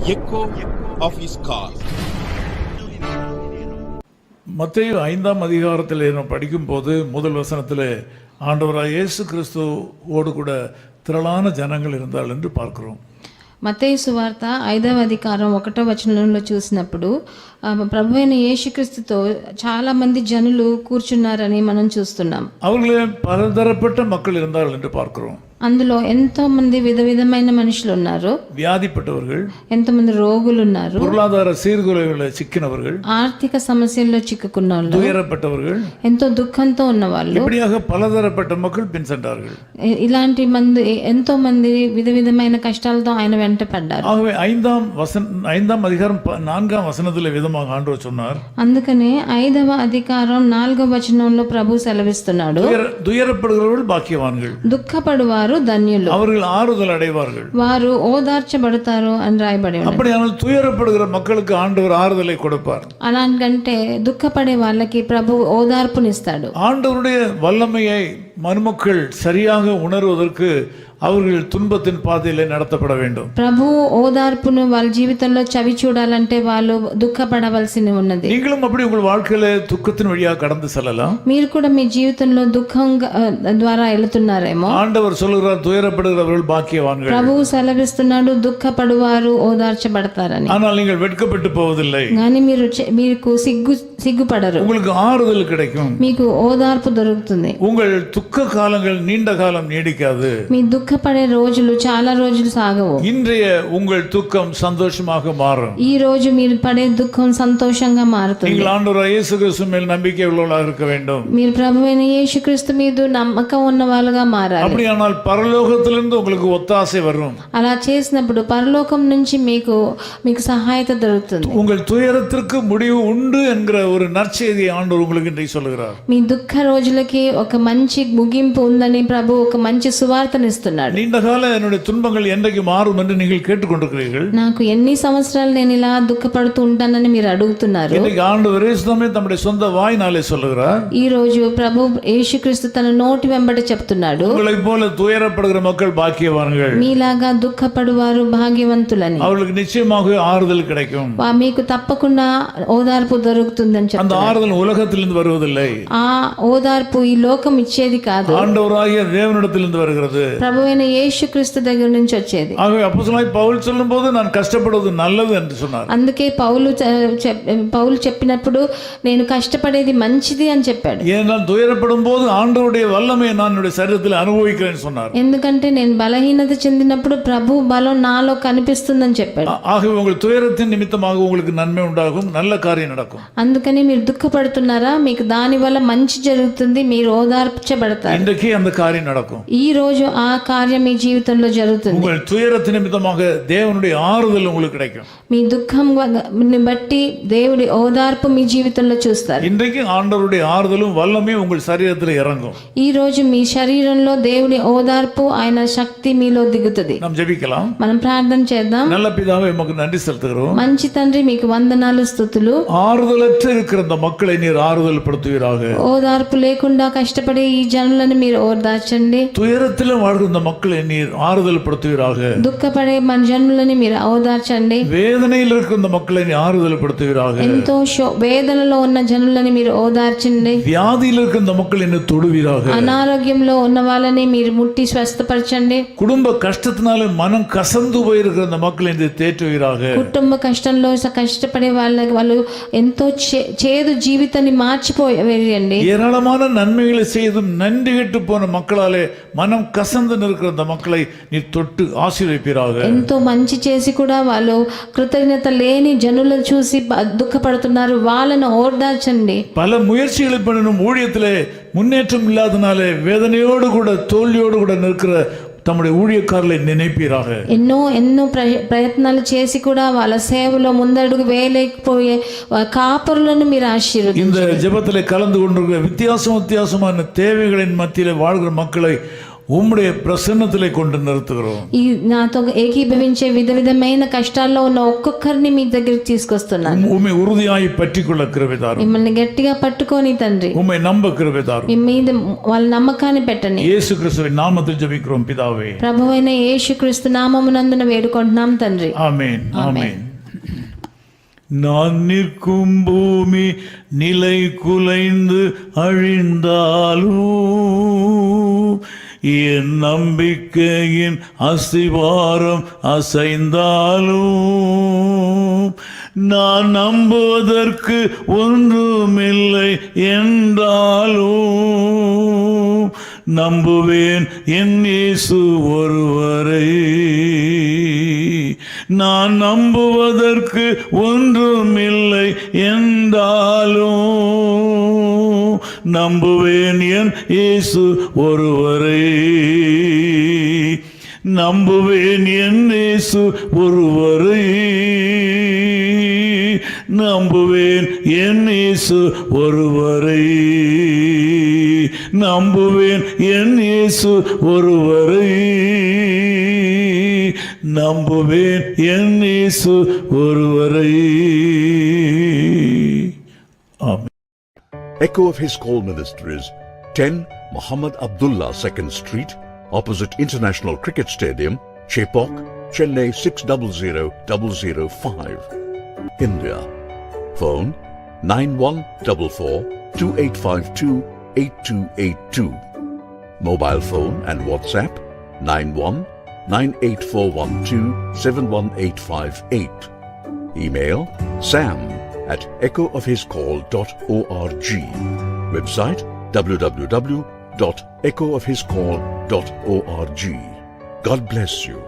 echo of his call. மத்தேயு 5ஆம் அதிகாரத்தில் நாம் படிக்கும்போது முதல் வசனத்தில் ஆண்டவராக இயேசு கிறிஸ்துவோடு கூட திரளான ஜனங்கள் இருந்தால் என்று பார்க்கிறோம். మత్తయి సువార్త 5వ అధికారం 1వ వచనంలో చూసినప్పుడు ప్రభువైన యేసుక్రీస్తుతో చాలా మంది జనులు కూర్చున్నారని మనం చూస్తున్నాం. அவர்களே பலதரப்பட்ட மக்கள் இருந்தார்கள் என்று பார்க்கிறோம். అందులో ఎంతో మంది విధమైన మనుషులు ఉన్నారు. வியாதிப்பட்டவர்கள், ఎంతో మంది రోగులు ఉన్నారు. பொருளாதார சீர்குலைவுகளில் சிக்கினவர்கள், ఆర్థిక సమస్యల్లో చిక్కుకున్న వాళ్ళు, துயரப்பட்டவர்கள், ఎంతో దుఃఖంతో ఉన్న వాళ్ళు, இப்படியாக பலதரப்பட்ட மக்கள் பின் சென்றார்கள். ఇలాంటి మంది ఎంతో మంది విధమైన కష్టాలతో ఆయన వెంట పడ్డారు. ஆகவே 5ஆம் அதிகாரம் 4ஆம் வசனத்தில் விதமாக ஆண்டவர் சொன்னார். అందుకనే 5వ అధికారం 4వ వచనంలో ప్రభు సెలవిస్తున్నాడు, துயரப்படுகிறவர்கள் பாக்கியவான்கள், దుఃఖపడువారు ధన్యులు, அவர்கள் ஆறுதல் அடைவார்கள், వారు ఓదార్చబడతారు అని రాయబడి ఉంది. அப்படியானால் துயரப்படுகிற மக்களுக்கு ஆண்டவர் ஆறுதலை கொடுப்பார். అలాంటంటే దుఃఖపడే వాళ్ళకి ప్రభు ఓదార్పునిస్తాడు. ஆண்டவருடைய வல்லமையை மனுமக்கள் சரியாக உணர்வதற்கு அவர்கள் துன்பத்தின் பாதையிலே நடத்தப்பட வேண்டும். ప్రభు ఓదార్పును వాళ్ళ జీవితంలో చవి చూడాలంటే వాళ్ళు దుఃఖపడవలసి ఉన్నది. நீங்களும் அப்படி உங்கள் வாழ்க்கையில துக்கத்தின் வழியாக கடந்து செல்லலாம். మీరు కూడా మీ జీవితంలో దుఃఖం ద్వారా వెళుతున్నారేమో. ஆண்டவர் சொல்கிறார், துயரப்படுகிறவர்கள் பாக்கியவான்கள். ప్రభువు సెలవిస్తున్నాడు, దుఃఖపడువారు ఓదార్చబడతారని. ஆனால் நீங்கள் వెட்கப்பட்டு పోవதில்லை. కానీ మీకు సిగ్గుపడరు. உங்களுக்கு ஆறுதல் கிடைக்கும், మీకు ఓదార్పు దొరుకుతుంది. உங்கள் துக்க காலங்கள் நீண்ட காலம் நீடிக்காது. మీ దుఃఖపడే రోజులు చాలా రోజులు సాగవు. இன்றைய உங்கள் துக்கம் சந்தோஷமாக மாறும். ఈ రోజు మీరు పడే దుఃఖం సంతోషంగా మారుతుంది. நீங்கள் ஆண்டவராகிய இயேசு கிறிஸ்து மேல் நம்பிக்கை உள்ளவர்களாக இருக்க வேண்டும். మీరు ప్రభువైన యేసుక్రీస్తు మీద నమ్మకం ఉన్న వాళ్ళుగా మారాలి. அப்படியானால் பரலோகத்திலிருந்து உங்களுக்கு ஒத்தாசை வரும். అలా చేసినప్పుడు పరలోకం నుంచి మీకు సహాయత దొరుకుతుంది. உங்கள் துயரத்திற்கு முடிவு உண்டு என்கிற ஒரு நற்செய்தியை ஆண்டவர் உங்களுக்கு இன்றைக்கு சொல்லுகிறார். మీ దుఃఖ రోజులకి ఒక మంచి ముగింపు ఉందని ప్రభు ఒక మంచి సువార్తనిస్తున్నాడు. நீண்ட கால என்னுடைய துன்பங்கள் என்றைக்கு மாறும் என்று நீங்கள் கேட்டுக்கொண்டிருக்கிறீர்கள். నాకు ఎన్ని సంవత్సరాలు నేను ఇలా దుఃఖపడుతూ ఉంటానని మీరు అడుగుతున్నారు. இன்னைக்கு ஆண்டவர் இயேசுவே தம்முடைய சொந்த வாயினாலே சொல்லுகிறார். ఈ రోజు ప్రభు యేసుక్రీస్తు తన నోటి వెంబడి చెప్తున్నాడు, உங்களைப் போல துயரப்படுகிற மக்கள் பாக்கியவான்கள், మీలాగా దుఃఖపడువారు భాగ్యవంతులని. அவர்களுக்கு நிச்சயமாக ஆறுதல் கிடைக்கும். మీకు తప్పకుండా ఓదార్పు దొరుకుతుందని அந்த చెప్తున్నాడు. ஆறுதல் உலகத்திலிருந்து வருவதில்லை, ఆ ఓదార్పు ఈ లోకం ఇచ్చేది కాదు, ஆண்டவராகிய தேவனிடத்திலிருந்து வருகிறது. ప్రభువైన యేసుక్రీస్తు దగ్గర నుంచి వచ్చేది. ஆகவே அப்போஸ்தலனாகிய பவுல் சொல்லும்போது நான் கஷ்டப்படுவது நல்லது என்று சொன்னார். అందుకే పౌలు చెప్పినప్పుడు నేను కష్టపడేది మంచిది అని చెప్పాడు. ஏனென்றால் துயரப்படும் போது ஆண்டவருடைய வல்லமையை நான் என்னுடைய சரீரத்தில் அனுபவிக்கிறேன்னு சொன்னார். ఎందుకంటే నేను బలహీనత చెందినప్పుడు ప్రభు బలం నాలో కనిపిస్తుందని చెప్పాడు. ஆகவே உங்கள் துயரத்தின் நிமித்தமாக உங்களுக்கு நன்மை உண்டாகும், நல்ல காரியம் நடக்கும். అందుకని మీరు దుఃఖపడుతున్నారా, మీకు దాని వల్ల మంచి జరుగుతుంది, మీరు ఓదార్చబడతారు. இன்றைக்கு அந்த காரியம் நடக்கும். ఈ రోజు ఆ కార్యం మీ జీవితంలో జరుగుతుంది. உங்கள் துயரத்தின் நிமித்தமாக தேவனுடைய ஆறுதல் உங்களுக்கு கிடைக்கும். మీ దుఃఖం బట్టి దేవుడి ఓదార్పు మీ జీవితంలో చూస్తారు. இன்றைக்கு ஆண்டவருடைய ஆறுதலும் வல்லமையும் உங்கள் சரீரத்தில் இறங்கும். ఈ రోజు మీ శరీరంలో దేవుడి ఓదార్పు, ఆయన శక్తి మీలో దిగుతుంది. நாம் ஜெபிக்கலாம். మనం ప్రార్థన చేద్దాం. நல்ல பிதாவே, உமக்கு நன்றி செலுத்துகிறோம். మంచి తండ్రి, మీకు వందనాలు, స్తుతులు. ஆறுதலற்ற இருக்கிற இந்த மக்களை நீர் ஆறுதல் படுத்துவீராக. ఓదార్పు లేకుండా కష్టపడే ఈ జనులను మీరు ఓదార్చండి. துயரத்திலும் வாழ்கிற இந்த மக்களை நீர் ஆறுதல் படுத்துவீராக. దుఃఖపడే మన జనులని మీరు ఓదార్చండి. வேதனையில் இருக்கிற இந்த மக்களை நீ ஆறுதல் படுத்துவீராக. ఎంతో వేదనలో ఉన్న జనులని మీరు ఓదార్చండి. வியாதியில் இருக்கிற இந்த மக்களை நீ தொடுவீராக. అనారోగ్యంలో ఉన్న వాళ్ళని మీరు ముట్టి స్వస్థపరచండి. குடும்ப கஷ்டத்தினால மனம் கசந்து போயிருக்கிற இந்த மக்களை நீ தேற்றுவீராக. కుటుంబ కష్టంలో కష్టపడే వాళ్ళు ఎంతో చేదు జీవితాన్ని మార్చిపోయేయండి. ஏராளமான நன்மைகளை செய்தும் நன்றி கெட்டு போன மக்களாலே மனம் கசந்து நிற்கிற இந்த மக்களை நீ தொட்டு ஆசீர்வதிப்பீராக. ఎంతో మంచి చేసి కూడా వాళ్ళు కృతజ్ఞత లేని జనులను చూసి దుఃఖపడుతున్నారు, వాళ్ళను ఓదార్చండి. பல முயற்சிகளை பண்ணினும் ஊழியத்திலே முன்னேற்றம் இல்லாதனாலே வேதனையோடு கூட தோல்வியோடு கூட நிற்கிற தம்முடைய ஊழியக்காரர்களை நினைப்பீராக. ఎన్నో ప్రయత్నాలు చేసి కూడా వాళ్ళ సేవలో ముందడుగు వేయలేకపోయే కాపరులను మీరు ఆశీర్వదించండి. இந்த ஜெபத்திலே கலந்து கொண்டிருக்கிற வித்தியாசமான தேவைகளின் மத்தியிலே வாழ்கிற மக்களை உம்முடைய பிரசன்னத்திலே கொண்டு நிறுத்துகிறோம். ఈ నాతో ఏకీభవించే విధమైన కష్టాల్లో ఉన్న ఒక్కొక్కరిని మీ దగ్గరికి తీసుకొస్తున్నాను. உம்மை உறுதியாய் பற்றிக்கொள்ள கிருபை தாரும். మిమ్మల్ని గట్టిగా పట్టుకొని తండ్రి, உம்மை நம்ப கிருபை தாரும். మీ మీద వాళ్ళ నమ్మకాన్ని పెట్టండి. இயேசு கிறிஸ்துவின் நாமத்தில் ஜெபிக்கிறோம் பிதாவே. ప్రభువైన యేసుక్రీస్తు నామమునందున వేడుకుంటున్నాం తండ్రి. ஆமென். ஆமென். நான் நிற்கும் பூமி நிலை குலைந்து அழிந்தாலும், என் நம்பிக்கையின் அஸ்திவாரம் அசைந்தாலும், நான் நம்புவதற்கு ஒன்றுமில்லை என்றாலும், நம்புவேன் என் இயேசு ஒருவரை. நான் நம்புவதற்கு ஒன்றுமில்லை என்றாலும், நம்புவேன் என் இயேசு ஒருவரை. நம்புவேன் என் இயேசு ஒருவரை. நம்புவேன் என் இயேசு ஒருவரை. நம்புவேன் என் இயேசு ஒருவரை. நம்புவேன் என் இயேசு ஒருவரை. ஆமென். Echo of His Call Ministries, 10 Muhammad Abdullah 2nd Street, opposite International Cricket Stadium, Chepauk, Chennai 600005, India. Phone 9144-2852-8282. Mobile phone and WhatsApp 91-98412-71858. Email sam@echoofhiscall.org. Website www.echoofhiscall.org. God bless you.